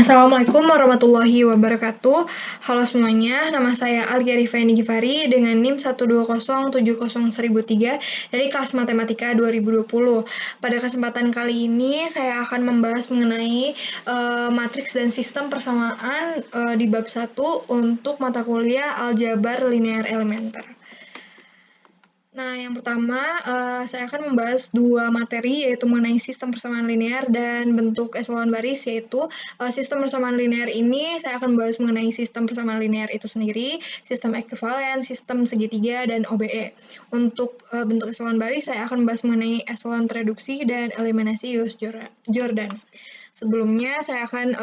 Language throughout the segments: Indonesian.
Assalamualaikum warahmatullahi wabarakatuh. Halo semuanya, nama saya Alia Rifaini Givari dengan NIM 120701003 dari kelas Matematika 2020. Pada kesempatan kali ini saya akan membahas mengenai matriks dan sistem persamaan di bab 1 untuk mata kuliah Aljabar Linear Elementer. Nah, yang pertama, saya akan membahas dua materi, yaitu mengenai sistem persamaan linear dan bentuk eselon baris, yaitu sistem persamaan linear ini saya akan membahas mengenai sistem persamaan linear itu sendiri, sistem ekuivalen, sistem segitiga, dan OBE. Untuk bentuk eselon baris, saya akan membahas mengenai eselon tereduksi dan eliminasi Gauss-Jordan. Sebelumnya, saya akan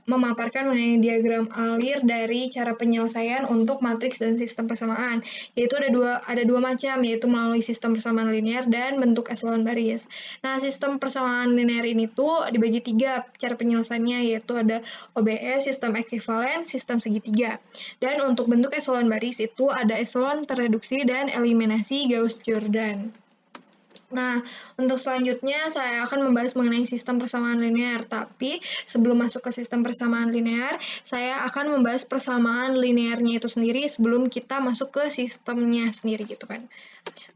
memaparkan mengenai diagram alir dari cara penyelesaian untuk matriks dan sistem persamaan, yaitu ada dua macam, yaitu melalui sistem persamaan linear dan bentuk eselon baris. Nah, sistem persamaan linear ini tuh dibagi tiga cara penyelesaiannya, yaitu ada OBE, sistem ekuivalen, sistem segitiga. Dan untuk bentuk eselon baris itu ada eselon tereduksi dan eliminasi Gauss-Jordan. Nah, untuk selanjutnya saya akan membahas mengenai sistem persamaan linear. Tapi sebelum masuk ke sistem persamaan linear, saya akan membahas persamaan linearnya itu sendiri sebelum kita masuk ke sistemnya sendiri gitu kan.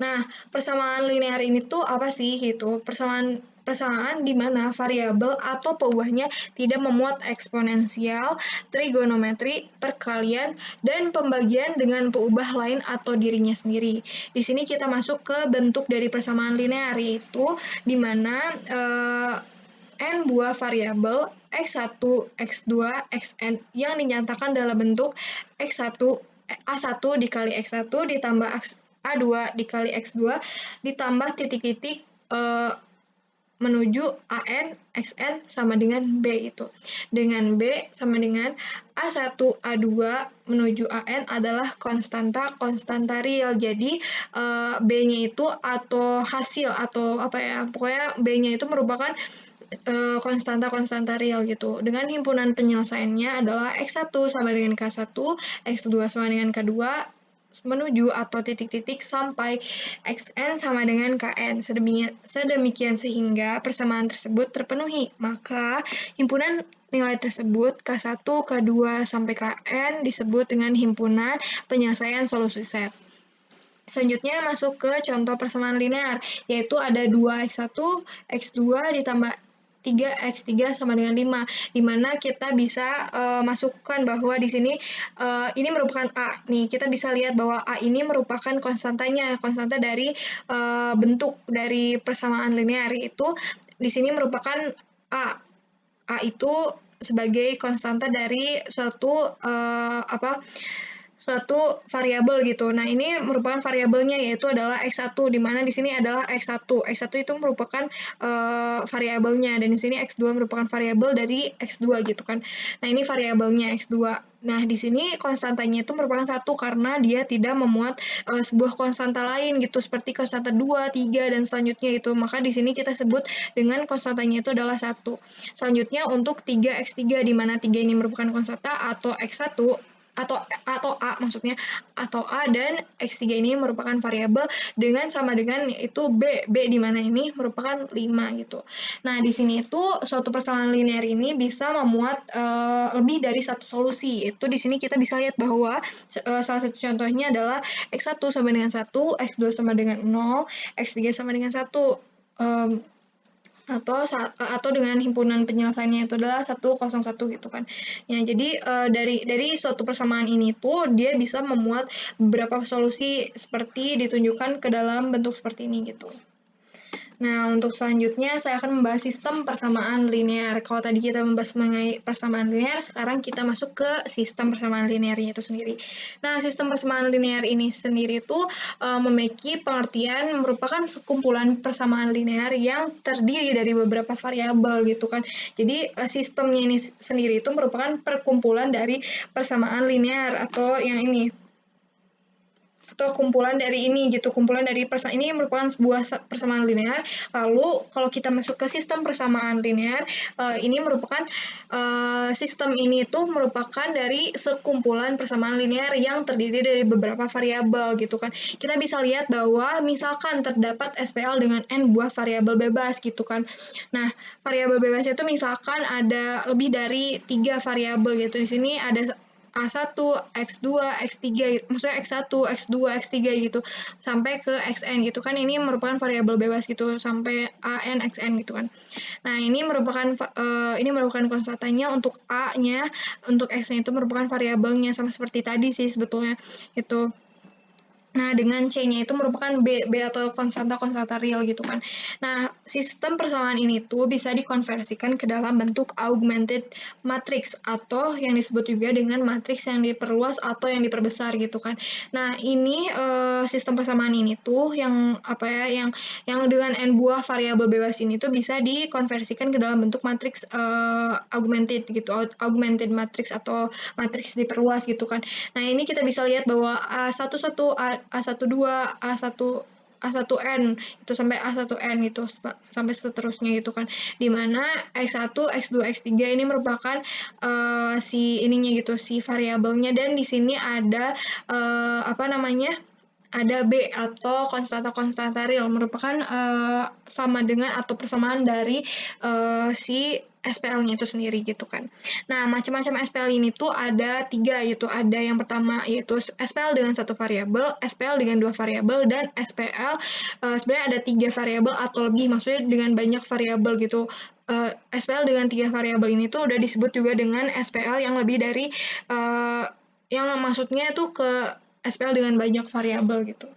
Nah, persamaan linear ini tuh apa sih gitu? Persamaan di mana variabel atau peubahnya tidak memuat eksponensial, trigonometri, perkalian, dan pembagian dengan peubah lain atau dirinya sendiri. Di sini kita masuk ke bentuk dari persamaan linear, yaitu di mana n buah variabel x1, x2, xn yang dinyatakan dalam bentuk x1 A1 dikali x1 ditambah A2 dikali x2 ditambah titik-titik menuju AN, XN sama dengan B itu. Dengan B sama dengan A1, A2 menuju AN adalah konstanta real. Jadi B-nya itu atau hasil atau apa ya, pokoknya B-nya itu merupakan konstanta real gitu. Dengan himpunan penyelesaiannya adalah X1 sama dengan K1, X2 sama dengan K2, menuju atau titik-titik sampai Xn sama dengan Kn. Sedemikian sehingga persamaan tersebut terpenuhi. Maka himpunan nilai tersebut K1, K2, sampai Kn disebut dengan himpunan penyelesaian solusi set. Selanjutnya masuk ke contoh persamaan linear, yaitu ada 2x1, x2 ditambah 3x3 sama dengan 5, di mana kita bisa masukkan bahwa di sini ini merupakan A. Nih, kita bisa lihat bahwa A ini merupakan konstanta dari bentuk dari persamaan linear, yaitu di sini merupakan A. A itu sebagai konstanta dari suatu variabel gitu. Nah, ini merupakan variabelnya, yaitu adalah X1, di mana di sini adalah X1. X1 itu merupakan variabelnya, dan di sini X2 merupakan variabel dari X2 gitu kan. Nah, ini variabelnya X2. Nah, di sini konstantanya itu merupakan 1 karena dia tidak memuat sebuah konstanta lain gitu, seperti konstanta 2, 3, dan selanjutnya itu. Maka di sini kita sebut dengan konstantanya itu adalah 1. Selanjutnya untuk 3x3, di mana 3 ini merupakan konstanta atau X1, atau A maksudnya, atau A, dan X3 ini merupakan variabel dengan sama dengan itu B di mana ini merupakan 5 gitu. Nah, di sini itu suatu persamaan linear ini bisa memuat lebih dari satu solusi. Itu di sini kita bisa lihat bahwa salah satu contohnya adalah X1 sama dengan 1, X2 sama dengan 0, X3 sama dengan 1. Atau dengan himpunan penyelesaiannya itu adalah 101 gitu kan. Ya, jadi dari suatu persamaan ini tuh dia bisa memuat beberapa solusi seperti ditunjukkan ke dalam bentuk seperti ini gitu. Nah, untuk selanjutnya saya akan membahas sistem persamaan linear. Kalau tadi kita membahas mengenai persamaan linear, sekarang kita masuk ke sistem persamaan linearnya itu sendiri. Nah, sistem persamaan linear ini sendiri itu memiliki pengertian merupakan sekumpulan persamaan linear yang terdiri dari beberapa variabel gitu kan. Jadi sistemnya ini sendiri itu merupakan perkumpulan dari persamaan linear atau yang ini. atau kumpulan dari ini gitu, kumpulan dari ini merupakan sebuah persamaan linear. Lalu kalau kita masuk ke sistem persamaan linear, ini merupakan sistem ini tuh merupakan dari sekumpulan persamaan linear yang terdiri dari beberapa variabel gitu kan. Kita bisa lihat bahwa misalkan terdapat SPL dengan n buah variabel bebas gitu kan. Nah, variabel bebas itu misalkan ada lebih dari 3 variabel gitu. Di sini ada A1, X2, X3, maksudnya X1, X2, X3 gitu, sampai ke Xn gitu kan, ini merupakan variabel bebas gitu, sampai AN, Xn gitu kan. Nah, ini merupakan konstantanya untuk A-nya, untuk X-nya itu merupakan variabelnya, sama seperti tadi sih sebetulnya, itu. Nah, dengan C-nya itu merupakan B atau konstanta-konstanta real gitu kan. Nah, sistem persamaan ini tuh bisa dikonversikan ke dalam bentuk augmented matrix atau yang disebut juga dengan matriks yang diperluas atau yang diperbesar gitu kan. Nah, ini sistem persamaan ini tuh yang apa ya, yang dengan n buah variabel bebas ini tuh bisa dikonversikan ke dalam bentuk matriks augmented gitu, augmented matrix atau matriks diperluas gitu kan. Nah, ini kita bisa lihat bahwa A11, A12, A1 A1N itu sampai A1N gitu sampai seterusnya gitu kan. Di mana X1, X2, X3 ini merupakan si ininya gitu, si variabelnya, dan di sini ada apa namanya? Ada B atau konstanta-konstanta real, merupakan sama dengan atau persamaan dari si SPL-nya itu sendiri gitu kan. Nah, macam-macam SPL ini tuh ada 3 yaitu ada yang pertama yaitu SPL dengan satu variabel, SPL dengan 2 variabel, dan SPL sebenarnya ada 3 variabel atau lebih, maksudnya dengan banyak variabel gitu. SPL dengan 3 variabel ini tuh udah disebut juga dengan SPL yang lebih dari yang maksudnya itu ke SPL dengan banyak variabel gitu.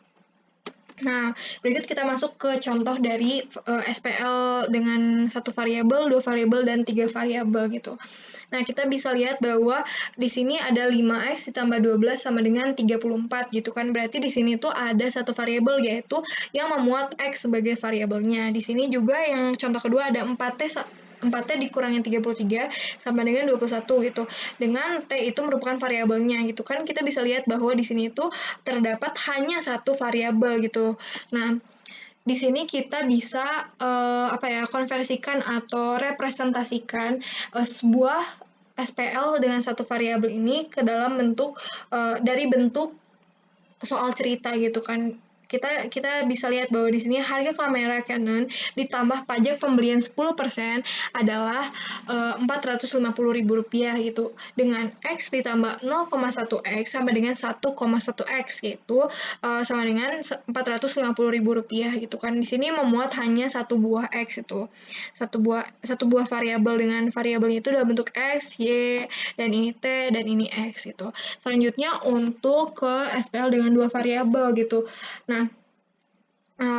Nah, berikut kita masuk ke contoh dari SPL dengan satu variabel, 2 variabel, dan 3 variabel gitu. Nah, kita bisa lihat bahwa di sini ada 5x ditambah 12 sama dengan 34 gitu kan. Berarti di sini tuh ada satu variabel yaitu yang memuat x sebagai variabelnya. Di sini juga yang contoh kedua ada 4T dikurangin 33 sama dengan 21 gitu. Dengan T itu merupakan variabelnya gitu kan. Kita bisa lihat bahwa di sini itu terdapat hanya satu variabel gitu. Nah, di sini kita bisa konversikan atau representasikan sebuah SPL dengan satu variabel ini ke dalam bentuk dari bentuk soal cerita gitu kan. Kita bisa lihat bahwa di sini harga kamera Canon ditambah pajak pembelian 10% adalah Rp450.000 gitu. Dengan X ditambah 0,1X sama dengan 1,1X gitu sama dengan Rp450.000 gitu kan. Di sini memuat hanya satu buah X itu. Satu buah variabel dengan variabelnya itu dalam bentuk X, Y, dan ini T, dan ini X gitu. Selanjutnya untuk ke SPL dengan 2 variabel gitu. Nah,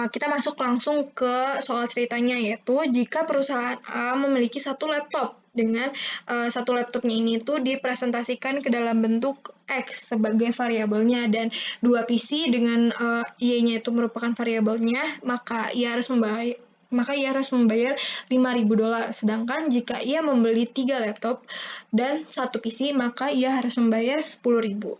kita masuk langsung ke soal ceritanya, yaitu jika perusahaan A memiliki satu laptop dengan satu laptopnya ini tuh dipresentasikan ke dalam bentuk X sebagai variabelnya dan 2 PC dengan Y-nya itu merupakan variabelnya, maka ia harus membayar $5.000. Sedangkan jika ia membeli 3 laptop dan 1 PC, maka ia harus membayar $10.000.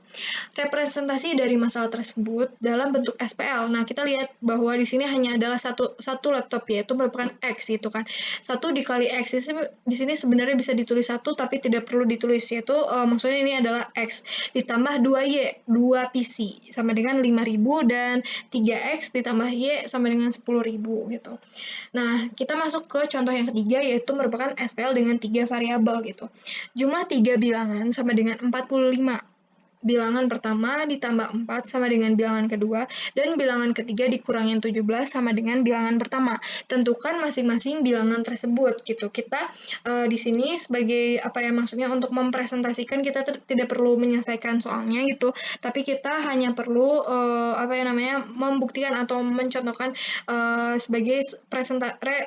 Representasi dari masalah tersebut dalam bentuk SPL. Nah, kita lihat bahwa di sini hanya adalah satu laptop, yaitu merupakan X gitu kan. 1 dikali X di sini sebenarnya bisa ditulis 1 tapi tidak perlu ditulis, yaitu maksudnya ini adalah X ditambah 2Y, 2 PC sama dengan 5.000, dan 3X ditambah Y sama dengan 10.000 gitu. Nah, kita masuk ke contoh yang ketiga, yaitu merupakan SPL dengan 3 variabel gitu. Jumlah 3 bilangan sama dengan 45. Bilangan pertama ditambah 4 sama dengan bilangan kedua, dan bilangan ketiga dikurangin 17 sama dengan bilangan pertama. Tentukan masing-masing bilangan tersebut gitu. Kita di sini sebagai maksudnya untuk mempresentasikan kita tidak perlu menyelesaikan soalnya gitu, tapi kita hanya perlu membuktikan atau mencontohkan sebagai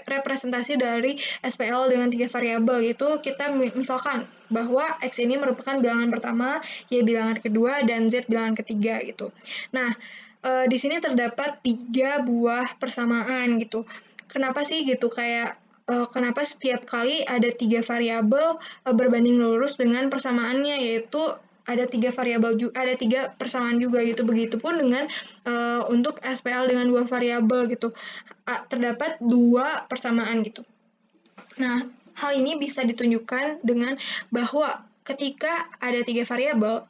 representasi dari SPL dengan 3 variabel gitu. Kita misalkan bahwa X ini merupakan bilangan pertama, Y bilangan kedua, dan Z bilangan ketiga gitu. Nah, di sini terdapat 3 buah persamaan gitu. Kenapa sih gitu, kayak kenapa setiap kali ada 3 variabel berbanding lurus dengan persamaannya, yaitu ada 3 variabel ada 3 persamaan juga gitu. Begitupun dengan untuk SPL dengan 2 variabel gitu. Terdapat 2 persamaan gitu. Nah, hal ini bisa ditunjukkan dengan bahwa ketika ada 3 variabel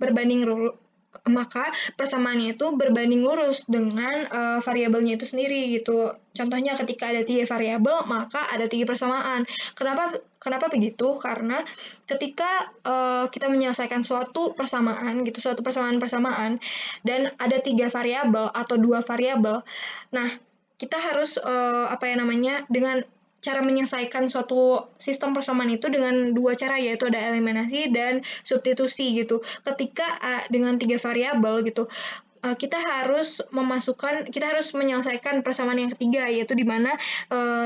maka persamaannya itu berbanding lurus dengan variabelnya itu sendiri gitu. Contohnya ketika ada 3 variabel maka ada 3 persamaan. Kenapa begitu? Karena ketika kita menyelesaikan suatu persamaan gitu, suatu persamaan dan ada 3 variabel atau 2 variabel. Nah, kita harus dengan cara menyelesaikan suatu sistem persamaan itu dengan 2 cara, yaitu ada eliminasi dan substitusi gitu. Ketika dengan 3 variabel gitu, kita harus menyelesaikan persamaan yang ketiga, yaitu di mana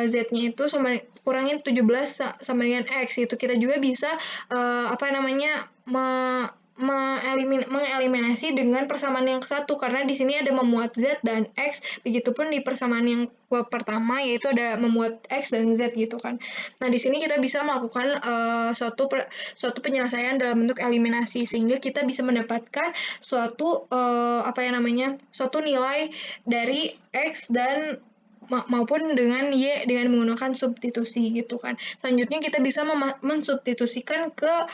z-nya itu kurangin 17 sama dengan x gitu. Kita juga bisa mengeliminasi dengan persamaan yang ke-1 karena di sini ada memuat z dan x, begitupun di persamaan yang pertama yaitu ada memuat x dan z gitu kan. Nah, di sini kita bisa melakukan suatu penyelesaian dalam bentuk eliminasi sehingga kita bisa mendapatkan suatu suatu nilai dari x dan maupun dengan y dengan menggunakan substitusi gitu kan. Selanjutnya kita bisa mensubstitusikan ke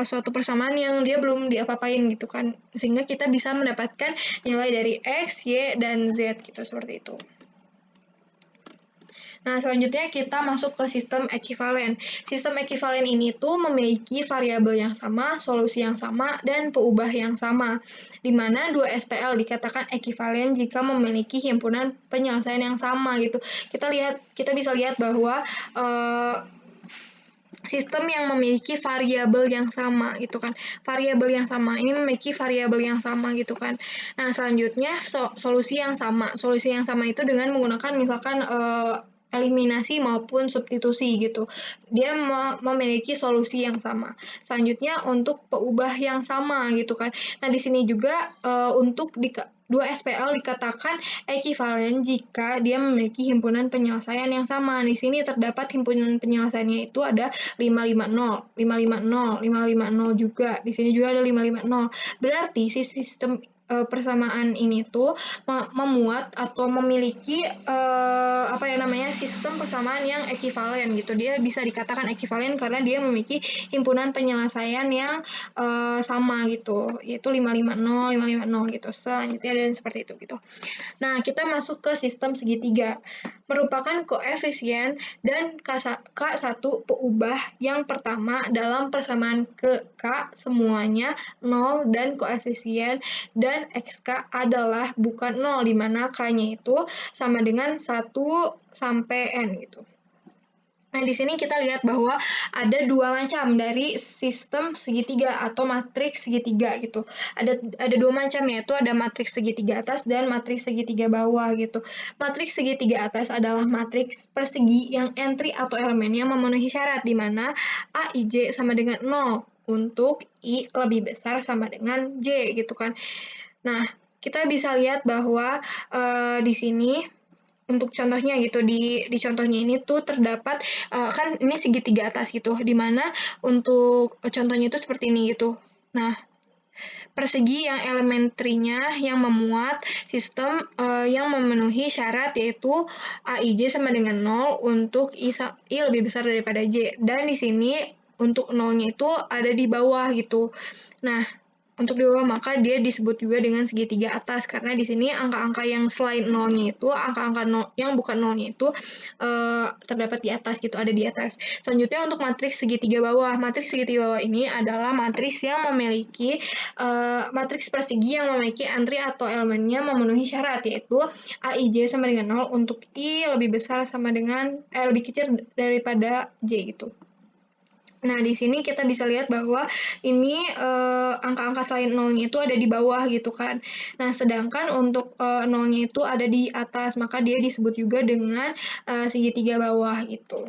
suatu persamaan yang dia belum diapa-apain gitu kan, sehingga kita bisa mendapatkan nilai dari x, y, dan z gitu, seperti itu. Nah, selanjutnya kita masuk ke sistem ekivalen. Sistem ekivalen ini tuh memiliki variabel yang sama, solusi yang sama, dan peubah yang sama, di mana 2 SPL dikatakan ekivalen jika memiliki himpunan penyelesaian yang sama gitu. Kita bisa lihat bahwa sistem yang memiliki variabel yang sama gitu kan. Variabel yang sama ini memiliki variabel yang sama gitu kan. Nah, selanjutnya solusi yang sama. Solusi yang sama itu dengan menggunakan misalkan eliminasi maupun substitusi gitu. Dia memiliki solusi yang sama. Selanjutnya untuk peubah yang sama gitu kan. Nah, di sini juga untuk 2 SPL dikatakan ekivalen jika dia memiliki himpunan penyelesaian yang sama. Di sini terdapat himpunan penyelesaiannya itu ada 550, 550, 550 juga. Di sini juga ada 550. Berarti sistem persamaan ini tuh memuat atau memiliki sistem persamaan yang ekivalen gitu. Dia bisa dikatakan ekivalen karena dia memiliki himpunan penyelesaian yang sama gitu, yaitu 550, 550 gitu. Selanjutnya dan seperti itu gitu. Nah, kita masuk ke sistem segitiga. Merupakan koefisien dan K1 peubah yang pertama dalam persamaan ke K semuanya 0 dan koefisien dan XK adalah bukan 0, di mana K-nya itu sama dengan 1 sampai N gitu. Nah, di sini kita lihat bahwa ada 2 macam dari sistem segitiga atau matriks segitiga gitu. Ada 2 macam, yaitu ada matriks segitiga atas dan matriks segitiga bawah gitu. Matriks segitiga atas adalah matriks persegi yang entry atau elemennya memenuhi syarat, di mana A, I, J sama dengan 0 untuk I lebih besar sama dengan J gitu kan. Nah, kita bisa lihat bahwa di sini untuk contohnya gitu, di contohnya ini tuh terdapat kan ini segitiga atas gitu, di mana untuk contohnya itu seperti ini gitu. Nah, persegi yang elementrinya yang memuat sistem yang memenuhi syarat, yaitu AIJ sama dengan 0 untuk I lebih besar daripada J. Dan di sini untuk 0-nya itu ada di bawah gitu. Nah, untuk di bawah maka dia disebut juga dengan segitiga atas karena di sini angka-angka yang selain 0-nya itu, angka-angka yang bukan 0-nya itu terdapat di atas gitu, ada di atas. Selanjutnya untuk matriks segitiga bawah. Matriks segitiga bawah ini adalah matriks yang memiliki matriks persegi yang memiliki entry atau elemennya memenuhi syarat, yaitu AIJ sama dengan 0 untuk I lebih besar sama dengan lebih kecil daripada J gitu. Nah, di sini kita bisa lihat bahwa ini angka-angka selain 0-nya itu ada di bawah gitu kan. Nah, sedangkan untuk 0-nya itu ada di atas, maka dia disebut juga dengan segitiga bawah gitu.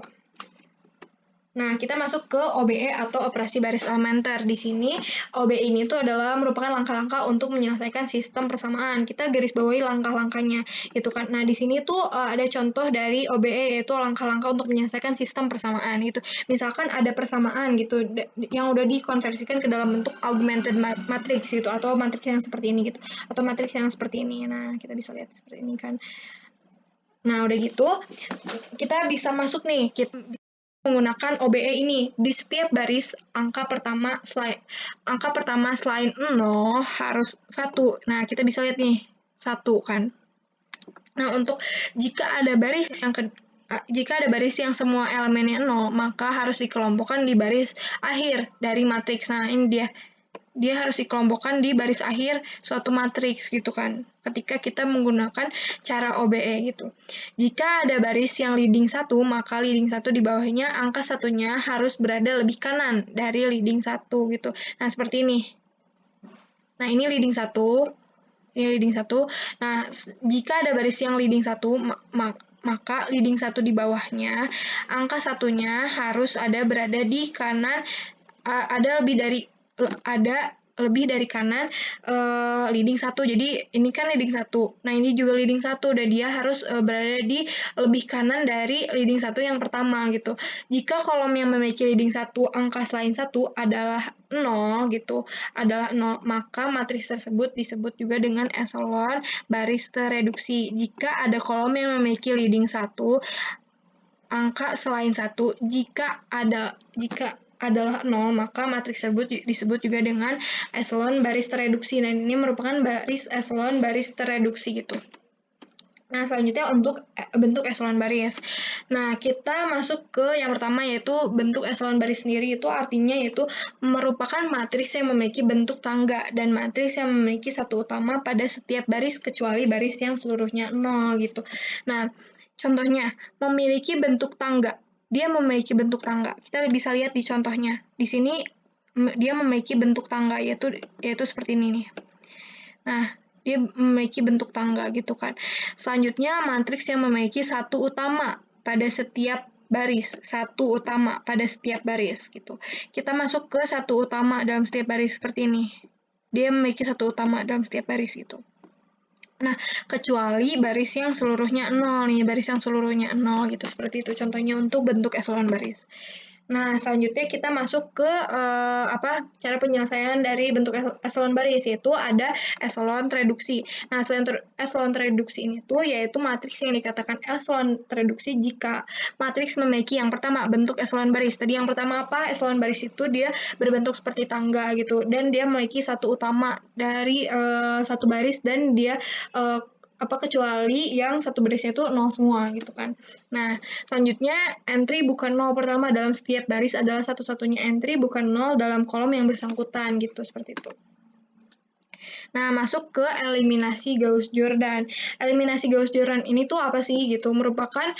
Nah, kita masuk ke OBE atau operasi baris elementer. Di sini OBE ini tuh adalah merupakan langkah-langkah untuk menyelesaikan sistem persamaan. Kita garis bawahi langkah-langkahnya, gitu kan. Nah, di sini tuh ada contoh dari OBE, yaitu langkah-langkah untuk menyelesaikan sistem persamaan gitu. Misalkan ada persamaan gitu yang udah dikonversikan ke dalam bentuk augmented matrix gitu, atau matriks yang seperti ini gitu, atau matriks yang seperti ini. Nah, kita bisa lihat seperti ini kan. Nah, udah gitu kita bisa masuk nih, kita menggunakan OBE ini di setiap baris angka pertama selain 0 harus 1. Nah, kita bisa lihat nih 1 kan. Nah, untuk jika ada baris yang semua elemennya 0, maka harus dikelompokkan di baris akhir dari matriks. Nah, ini dia harus dikelompokkan di baris akhir suatu matriks gitu kan, ketika kita menggunakan cara OBE gitu. Jika ada baris yang leading 1, maka leading 1 di bawahnya angka satunya harus berada lebih kanan dari leading 1 gitu. Nah, seperti ini. Nah, ini leading 1. Ini leading 1. Nah, jika ada baris yang leading 1, maka leading 1 di bawahnya angka satunya harus berada di kanan, ada lebih dari kanan leading 1. Jadi ini kan leading 1. Nah, ini juga leading 1 dan dia harus berada di lebih kanan dari leading 1 yang pertama gitu. Jika kolom yang memiliki leading 1 angka selain 1 adalah 0 gitu, maka matriks tersebut disebut juga dengan eselon baris tereduksi. Jika ada kolom yang memiliki leading 1 angka selain 1, jika adalah 0, maka matriks tersebut disebut juga dengan eselon baris tereduksi. Nah, ini merupakan baris eselon baris tereduksi gitu. Nah, selanjutnya untuk bentuk eselon baris. Nah, kita masuk ke yang pertama, yaitu bentuk eselon baris sendiri. Itu artinya yaitu merupakan matriks yang memiliki bentuk tangga dan matriks yang memiliki satu utama pada setiap baris kecuali baris yang seluruhnya 0 gitu. Nah, contohnya memiliki bentuk tangga. Dia memiliki bentuk tangga. Kita bisa lihat di contohnya. Di sini dia memiliki bentuk tangga, yaitu seperti ini nih. Nah, dia memiliki bentuk tangga gitu kan. Selanjutnya, matriks yang memiliki satu utama pada setiap baris, gitu. Kita masuk ke satu utama dalam setiap baris seperti ini. Dia memiliki satu utama dalam setiap baris gitu. Nah, kecuali baris yang seluruhnya 0 nih, baris yang seluruhnya 0 gitu, seperti itu contohnya untuk bentuk eselon baris. Nah, selanjutnya kita masuk ke cara penyelesaian dari bentuk eselon baris, yaitu ada eselon tereduksi. Nah, eselon tereduksi ini tuh yaitu matriks yang dikatakan eselon tereduksi jika matriks memiliki yang pertama bentuk eselon baris. Tadi yang pertama apa? Eselon baris itu dia berbentuk seperti tangga gitu, dan dia memiliki satu utama dari satu baris, dan dia kecuali yang satu barisnya itu 0 semua gitu kan. Nah, selanjutnya entry bukan 0 pertama dalam setiap baris adalah satu-satunya entry bukan 0 dalam kolom yang bersangkutan gitu, seperti itu. Nah, masuk ke eliminasi Gauss-Jordan. Eliminasi Gauss-Jordan ini tuh apa sih gitu? Merupakan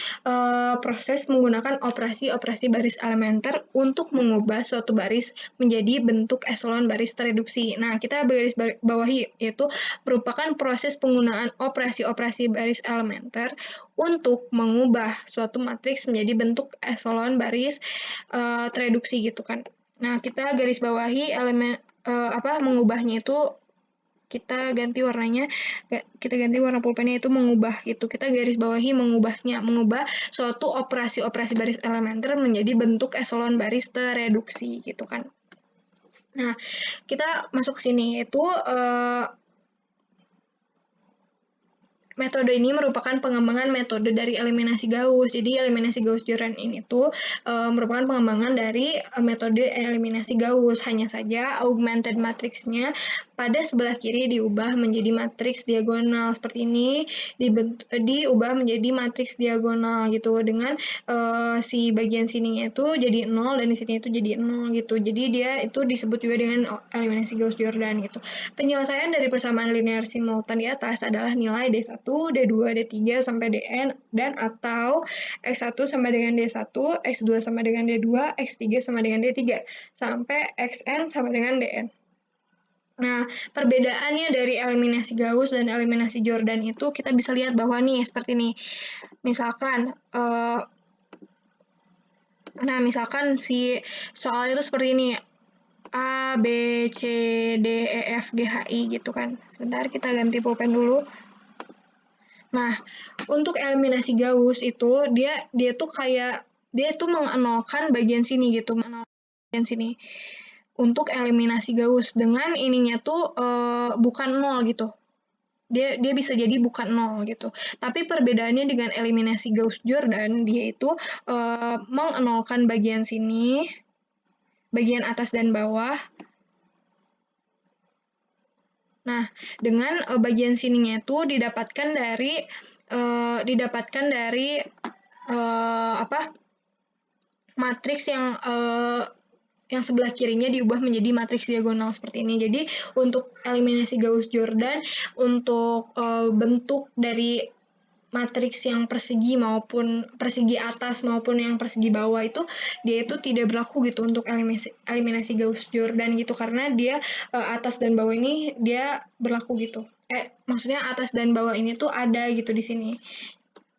proses menggunakan operasi-operasi baris elementer untuk mengubah suatu baris menjadi bentuk eselon baris tereduksi. Nah, kita garis bawahi, yaitu merupakan proses penggunaan operasi-operasi baris elementer untuk mengubah suatu matriks menjadi bentuk eselon baris tereduksi gitu kan. Nah, kita garis bawahi mengubahnya itu, kita ganti warna pulpennya itu mengubah gitu. Kita garis bawahi mengubah suatu operasi-operasi baris elementer menjadi bentuk eselon baris tereduksi gitu kan. Nah, kita masuk ke sini, yaitu metode ini merupakan pengembangan metode dari eliminasi Gauss. Jadi eliminasi Gauss-Jordan ini tuh merupakan pengembangan dari metode eliminasi Gauss. Hanya saja augmented matriksnya pada sebelah kiri diubah menjadi matriks diagonal seperti ini, diubah menjadi matriks diagonal gitu, dengan si bagian sininya itu jadi 0 dan di sini itu jadi 0 gitu. Jadi dia itu disebut juga dengan eliminasi Gauss-Jordan gitu. Penyelesaian dari persamaan linear simultan di atas adalah nilai D1, D2, D3 sampai Dn, dan atau X1 sama dengan D1, X2 sama dengan D2, X3 sama dengan D3, sampai Xn sama dengan Dn. Nah, perbedaannya dari eliminasi Gauss dan eliminasi Jordan itu kita bisa lihat bahwa nih seperti ini. Misalkan Nah, misalkan si soal itu seperti ini, A, B, C, D, E, F, G, H, I gitu kan. Sebentar kita ganti pulpen dulu. Nah, untuk eliminasi Gauss itu dia tuh kayak dia tuh mengenolkan bagian sini gitu, mengenolkan bagian sini. Untuk eliminasi Gauss dengan ininya tuh bukan nol gitu. Dia bisa jadi bukan nol gitu. Tapi perbedaannya dengan eliminasi Gauss-Jordan, dia itu mengenolkan bagian sini, bagian atas dan bawah. Nah, dengan bagian sininya itu didapatkan dari apa? Matriks yang sebelah kirinya diubah menjadi matriks diagonal seperti ini. Jadi untuk eliminasi Gauss-Jordan, untuk bentuk dari matriks yang persegi maupun persegi atas maupun yang persegi bawah itu dia itu tidak berlaku gitu untuk eliminasi Gauss-Jordan gitu karena dia atas dan bawah ini dia berlaku gitu. Maksudnya atas dan bawah ini tuh ada gitu di sini.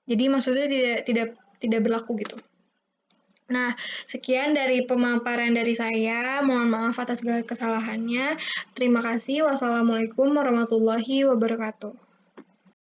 Jadi maksudnya tidak berlaku gitu. Nah, sekian dari pemaparan dari saya. Mohon maaf atas segala kesalahannya. Terima kasih. Wassalamualaikum warahmatullahi wabarakatuh.